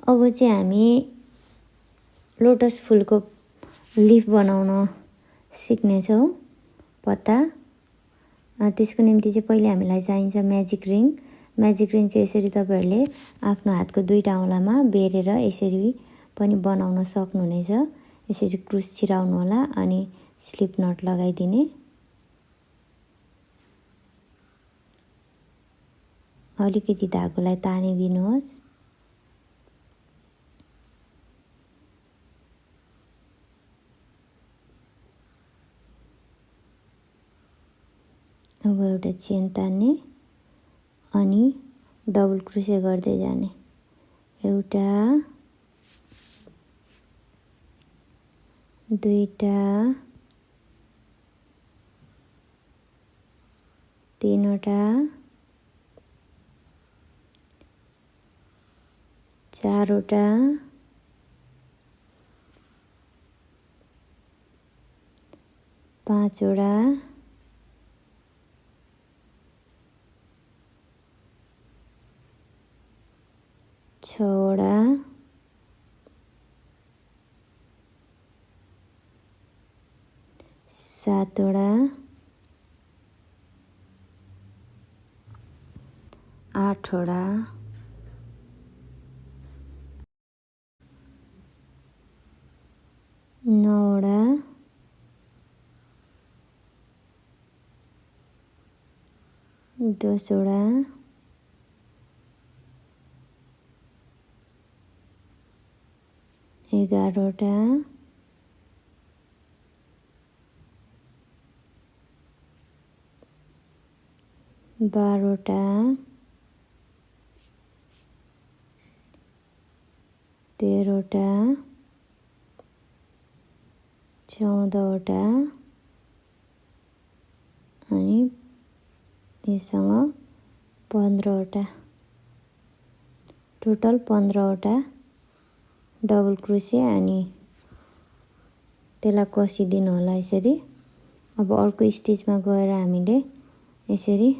अब चाहिँ हामी लोटस फुलको लिफ बनाउन सिक्नेछौँ, पत्ता। त्यसको निम्ति चाहिँ पहिले हामीलाई चाहिन्छ म्याजिक रिङ। म्याजिक रिङ चाहिँ यसरी तपाईँहरूले आफ्नो हातको दुईटा औँलामा बेरेर यसरी पनि बनाउन सक्नुहुनेछ। यसरी क्रुस छिराउनु होला अनि स्लिप नट लगाइदिने। अलिकति धागोलाई तानिदिनुहोस्। अब एउटा चेन तान्ने अनि डबल क्रोसे गर्दै जाने। एउटा, दुईटा, तीनवटा, चारवटा, पाँचवटा, छवटा, सातवटा, आठवटा, नौवटा, 10वटा, 11वटा, 12वटा, 13वटा, 14वटा अनि यससँग 15वटा। टोटल 15वटा डबल क्रोसे अनि त्यसलाई कसिदिनु होला यसरी। अब अर्को स्टिचमा गएर हामीले यसरी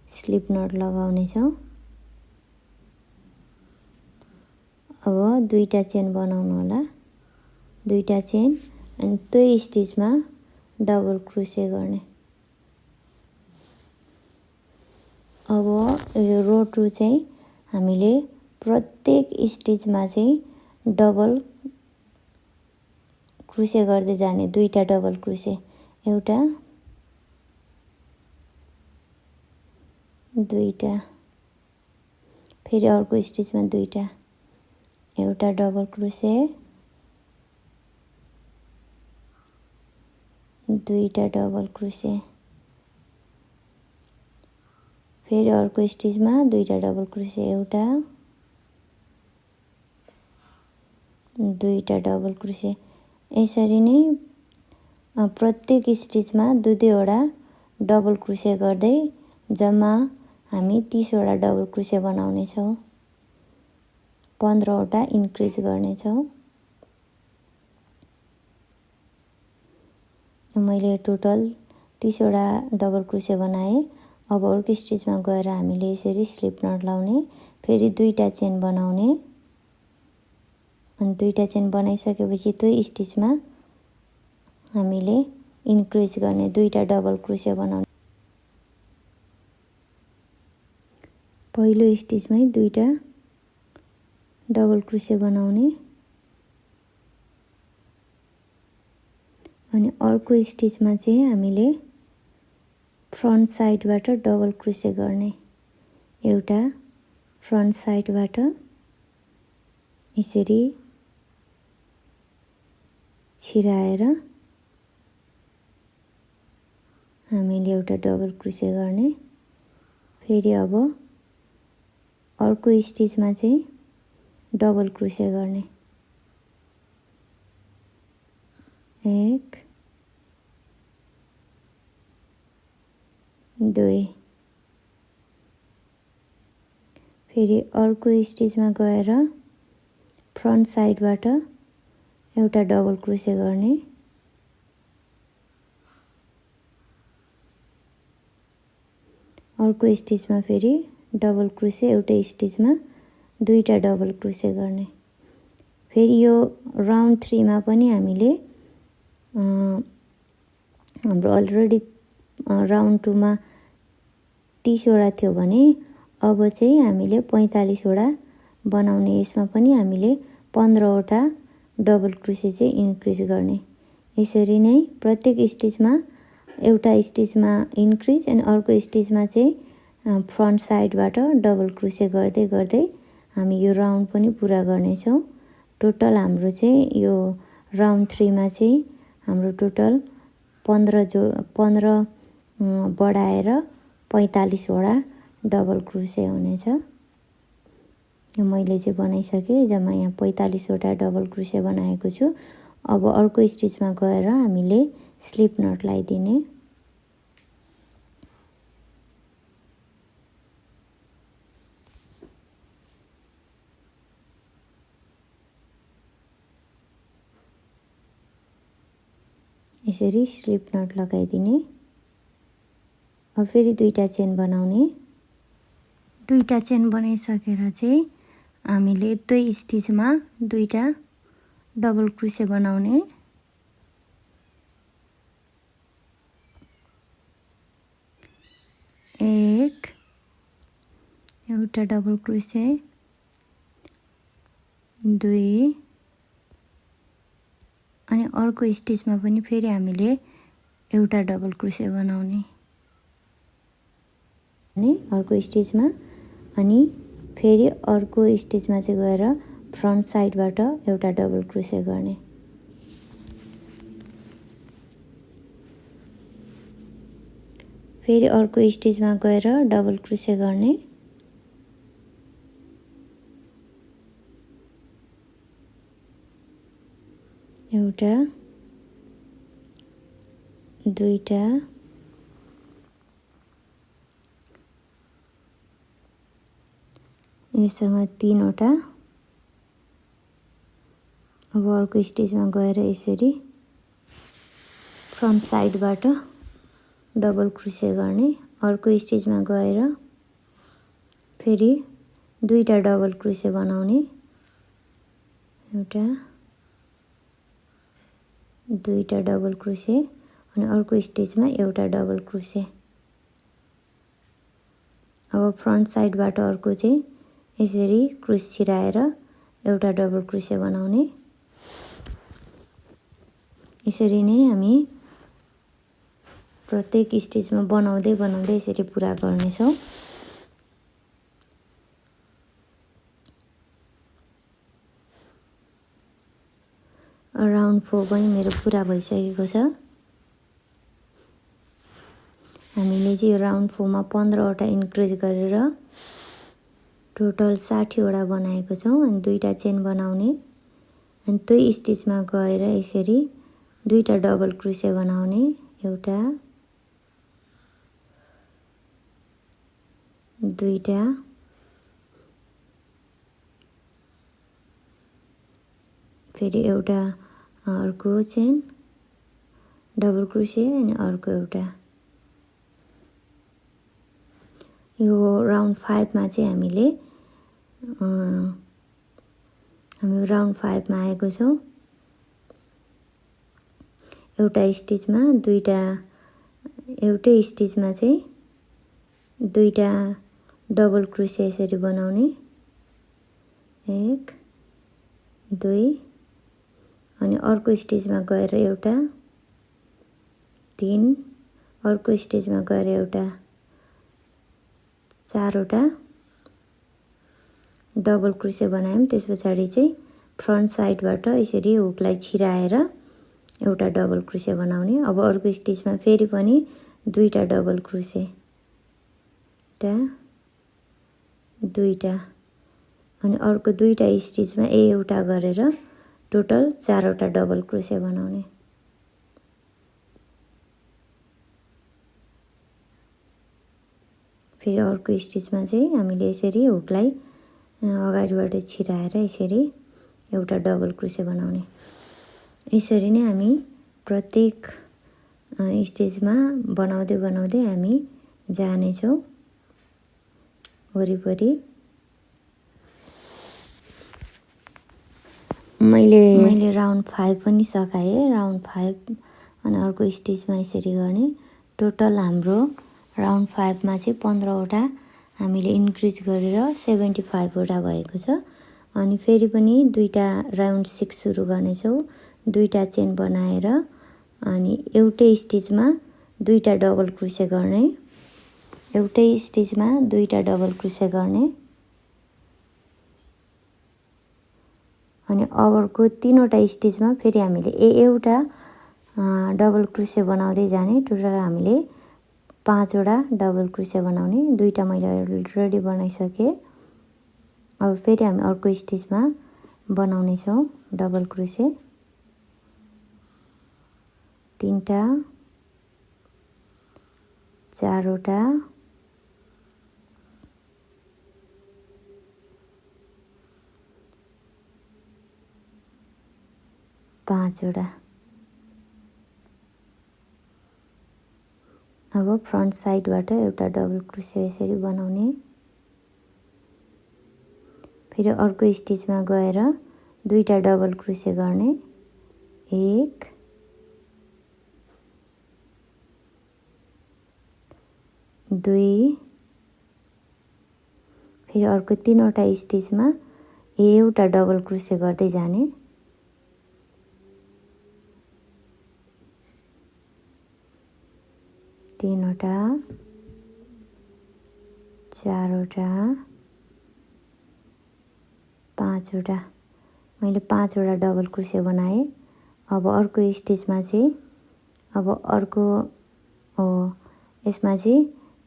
स्लिप नट लगाउने छौं। अब दुईटा चेन बनाउनु होला, दुईटा चेन अनि त्यो स्टिचमा डबल क्रोसे गर्ने। अब यो रो 2 चाहिँ हामीले प्रत्येक स्टिचमा चाहिँ डबल क्रोसे गर्दै जाने। दुईटा डबल क्रोसे, एउटा, दुईटा, फेरि अर्को स्टिचमा दुईटा, एउटा डबल क्रोसे, दुईटा डबल क्रोसे, फेरि अर्को स्टिचमा दुईटा डबल क्रोसे, एउटा, दुईटा डबल क्रोसे। यसरी नै प्रत्येक स्टिचमा दुईवटा डबल क्रोसे गर्दै जम्मा हामी 30वटा डबल क्रोसे बनाउने छौं। 15वटा इन्क्रिज गर्ने छौं। मैले टोटल 30वटा डबल क्रोसे बनाए। अब अर्को स्टिचमा गएर हामीले यसरी स्लिप नट लाउने, फेरि दुईटा चेन बनाउने अनि दुईटा चेन बनाइसकेपछि त्यो स्टिचमा हामीले इन्क्रिज गर्ने, दुईटा डबल क्रोसे बनाउने। पहिलो स्टिचमै दुईटा डबल क्रोसे बनाउने अनि अर्को स्टिचमा चाहिँ हामीले फ्रन्ट साइडबाट डबल क्रोसे गर्ने। एउटा फ्रन्ट साइडबाट यसरी छिराएर हामीले एउटा डबल क्रोसे गर्ने। फेरि अब अर्को स्टिचमा चाहिँ डबल क्रोसे गर्ने। 1 2, फेरि अर्को स्टिचमा गएर फ्रन्ट साइडबाट एउटा डबल क्रोसे गर्ने। अर्को स्टिचमा फेरि डबल क्रोसे एउटै स्टिचमा दुईटा डबल क्रोसे गर्ने। फेरि यो राउन्ड 3 मा पनि हामीले हाम्रो अलरेडी राउन्ड 2 मा 30 वटा थियो भने अब चाहिँ हामीले 45 वटा बनाउने। यसमा पनि हामीले 15 वटा डबल क्रोसे चाहिँ इन्क्रिज गर्ने। यसरी नै प्रत्येक स्टिचमा एउटा स्टिचमा इन्क्रिज अनि अर्को स्टिचमा चाहिँ फ्रन्ट साइडबाट डबल क्रोसे गर्दै गर्दै हामी यो राउन्ड पनि पुरा गर्नेछौँ। टोटल हाम्रो चाहिँ यो राउन्ड 3 मा चाहिँ हाम्रो टोटल 15 बढाएर 45 वटा डबल क्रोसे हुनेछ। मैले चाहिँ बनाइसकेँ। जम्मा यहाँ 45 वटा डबल क्रोसे बनाएको छु। अब अर्को स्टिचमा गएर हामीले स्लिप नट लगाइदिने। यसरी स्लिप नट लगाइदिने। अब फेरि दुईटा चेन बनाउने। दुईटा चेन बनाइसकेर चाहिँ हामीले दुई स्टिचमा दुईटा डबल क्रोसे बनाउने। एउटा डबल क्रोसे, दुई, अनि अर्को स्टिचमा पनि फेरि हामीले एउटा डबल क्रोसे बनाउने। अनि अर्को स्टिचमा अनि फेरि अर्को स्टिचमा चाहिँ गएर फ्रन्ट साइडबाट एउटा डबल क्रोसे गर्ने। फेरि अर्को स्टिचमा गएर डबल क्रोसे गर्ने। एउटा, दुईटा, यससँग 3 वटा। अब अर्को स्टिचमा गएर यसरी फ्रन्ट साइडबाट डबल क्रोसे गर्ने। अर्को स्टिचमा गएर फेरि दुईटा डबल क्रोसे बनाउने। एउटा, दुईटा डबल क्रोसे अनि अर्को स्टिचमा एउटा डबल क्रोसे। अब फ्रन्ट साइडबाट अर्को चाहिँ यसरी क्रोस छिराएर एउटा डबल क्रोसे बनाउने। यसरी नै हामी प्रत्येक स्टिचमा बनाउँदै बनाउँदै यसरी पुरा गर्नेछौँ। राउन्ड 4 पनि मेरो पुरा भइसकेको छ। हामीले चाहिँ राउन्ड 4 मा 15 वटा इन्क्रिज गरेर टोटल 60 वटा बनाएको छौँ। अनि दुईटा चेन बनाउने अनि त्यही स्टिचमा गएर यसरी दुईटा डबल क्रोसे बनाउने। एउटा, दुईटा, फेरि एउटा अर्को चेन डबल क्रोसे अनि अर्को एउटा। यो राउन्ड 5 मा चाहिँ हामी राउन्ड 5 मा आएको छौँ। एउटा स्टिचमा दुईटा, एउटै स्टिचमा चाहिँ दुईटा डबल क्रोसे यसरी बनाउने। 1, 2 अनि अर्को स्टिचमा गएर एउटा, 3, अर्को स्टिचमा गएर एउटा, 4 वटा डबल क्रोसे बनायौँ। त्यस पछाडि चाहिँ फ्रन्ट साइडबाट यसरी हुकलाई छिराएर एउटा डबल क्रोसे बनाउने। अब अर्को स्टिचमा फेरि पनि दुईटा डबल क्रोसे, एउटा, दुईटा अनि अर्को दुईटा स्टिचमा एउटा गरेर टोटल 4 वटा डबल क्रोसे बनाउने। फेरि अर्को स्टिचमा चाहिँ हामीले यसरी हुकलाई अगाडिबाट छिराएर यसरी एउटा डबल क्रोसे बनाउने। यसरी नै हामी प्रत्येक स्टेजमा बनाउँदै बनाउँदै हामी जानेछौँ। वरिपरि। मैले राउन्ड 5 पनि सकाएँ। राउन्ड 5 अनि अर्को स्टिचमा यसरी गर्ने। टोटल हाम्रो राउन्ड 5 मा चाहिँ 15वटा हामीले इन्क्रिज गरेर 75वटा भएको छ। अनि फेरि पनि दुईटा राउन्ड 6 सुरु गर्नेछौँ। दुईटा चेन बनाएर अनि एउटै स्टिचमा दुईटा डबल क्रोसे गर्ने। एउटै स्टिचमा दुईटा डबल क्रोसे गर्ने। अनि अबको 3वटा स्टिचमा फेरि हामीले एउटा डबल क्रोसे बनाउँदै जाने। टोटल हामीले 5वटा डबल क्रोसे बनाउने। दुईटा मैले अलरेडी बनाइसकेँ। अब फेरि हामी अर्को स्टिचमा बनाउने छौँ डबल क्रोसे। 3टा 4वटा 5वटा। अब फ्रन्ट साइडबाट एउटा डबल क्रोसे यसरी बनाउने। फेरि अर्को स्टिचमा गएर दुईटा डबल क्रोसे गर्ने। 1 2 फेरि अर्को 3वटा स्टिचमा एउटा डबल क्रोसे गर्दै जाने। 3वटा 4वटा 5वटा। मैले 5वटा डबल क्रोसे बनाएँ। अब अर्को स्टिचमा चाहिँ यसमा चाहिँ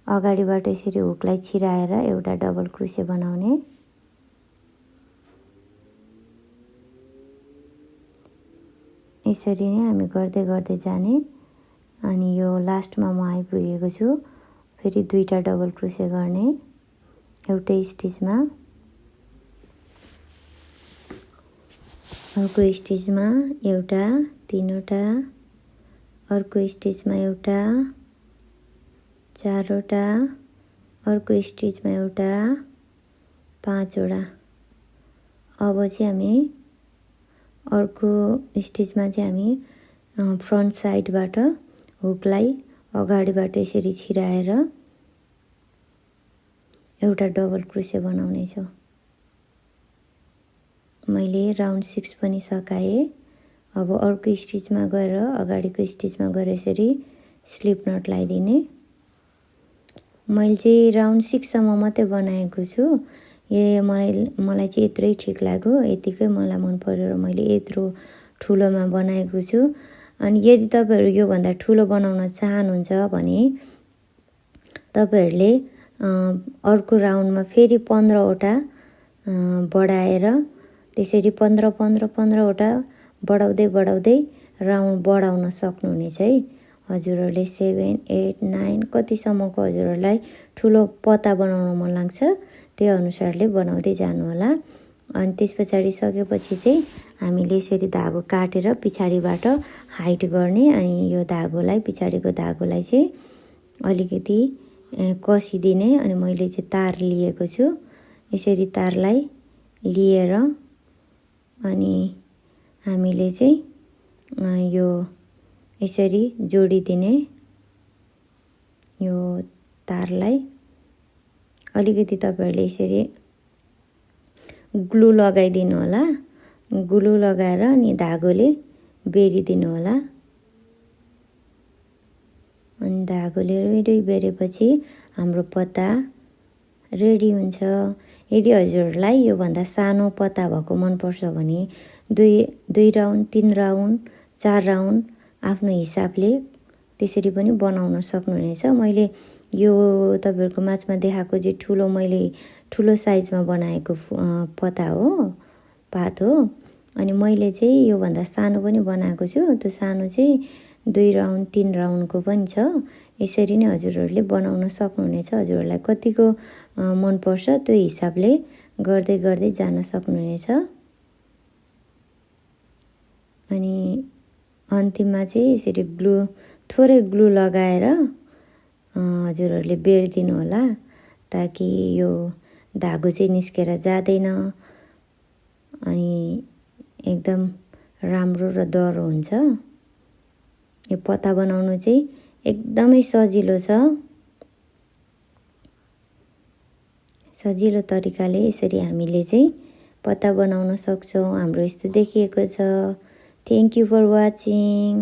अगाडिबाट यसरी हुकलाई छिराएर एउटा डबल क्रोसे बनाउने। यसरी नै हामी गर्दै गर्दै जाने। अनि यो लास्टमा म आइपुगेको छु। फेरि दुईटा डबल क्रोसे गर्ने एउटै स्टिचमा। अर्को स्टिचमा एउटा 3वटा, अर्को स्टिचमा एउटा 4वटा, अर्को स्टिचमा एउटा 5वटा। अब चाहिँ हामी अर्को स्टिचमा चाहिँ हामी फ्रन्ट साइडबाट हुकलाई अगाडिबाट यसरी छिराएर एउटा डबल क्रोसे बनाउने छौँ। मैले राउन्ड 6 पनि सकाएँ। अब अर्को स्टिचमा गएर अगाडिको स्टिचमा गएर यसरी स्लिप नट लगाइदिने। मैले चाहिँ राउन्ड 6 सम्म मात्रै बनाएको छु। मलाई चाहिँ यत्रै ठिक लाग्यो। यतिकै मलाई मन पर्यो र मैले यत्रो ठुलोमा बनाएको छु। अनि यदि तपाईहरु यो भन्दा ठुलो बनाउन चाहनुहुन्छ भने तपाईहरुले अर्को राउन्डमा फेरि 15वटा बढाएर त्यसरी 15वटा बढाउँदै राउन्ड बढाउन सक्नुहुनेछ है। हजुरहरुले 7 8 9 कतिसम्मको हजुरहरुलाई ठुलो पता बनाउन मन लाग्छ त्यो अनुसारले बनाउँदै जानु होला। अनि त्यसपछि सकेपछि चाहिँ हामीले यसरी धागो काटेर पछाडीबाट हाइट गर्ने। अनि यो धागोलाई पछाडीको धागोलाई चाहिँ अलिकति कसिदिने। अनि मैले चाहिँ तार लिएको छु। यसरी तारलाई लिएर अनि हामीले चाहिँ यो यसरी जोडिदिने। यो तारलाई अलिकति तपाईहरुले यसरी ग्लु लगाइदिनु होला। ग्लु लगाएर अनि धागोले बेरिदिनु होला। अनि धागोले रेडी बेरेपछि हाम्रो पत्ता रेडी हुन्छ। यदि हजुरहरुलाई यो भन्दा सानो पत्ता भएको मन पर्छ भने 2 राउन्ड 3 राउन्ड 4 राउन्ड आफ्नो हिसाबले त्यसरी पनि बनाउन सक्नुहुनेछ। मैले यो तपाईहरुको माझमा देखाएको चाहिँ मैले ठुलो साइजमा बनाएको पत्ता हो, पात हो। अनि मैले चाहिँ यो भन्दा सानो पनि बनाएको छु। त्यो सानो चाहिँ 2 राउन्ड 3 राउन्डको पनि छ। यसरी नै हजुरहरुले बनाउन सक्नुहुनेछ। हजुरहरुलाई कतिको मन पर्छ त्यो हिसाबले गर्दै जान सक्नुहुनेछ। अनि अन्तिममा चाहिँ यसरी थोरै ग्लु लगाएर हजुरहरुले बेरिदिनु होला। ताकि यो धागो चाहिँ निस्केर जाँदैन अनि एकदम राम्रो र दह्रो हुन्छ। यो पत्ता बनाउनु चाहिँ एकदमै सजिलो छ। सजिलो तरिकाले यसरी हामीले चाहिँ पत्ता बनाउन सक्छौँ। हाम्रो यस्तो देखिएको छ। Thank you for watching.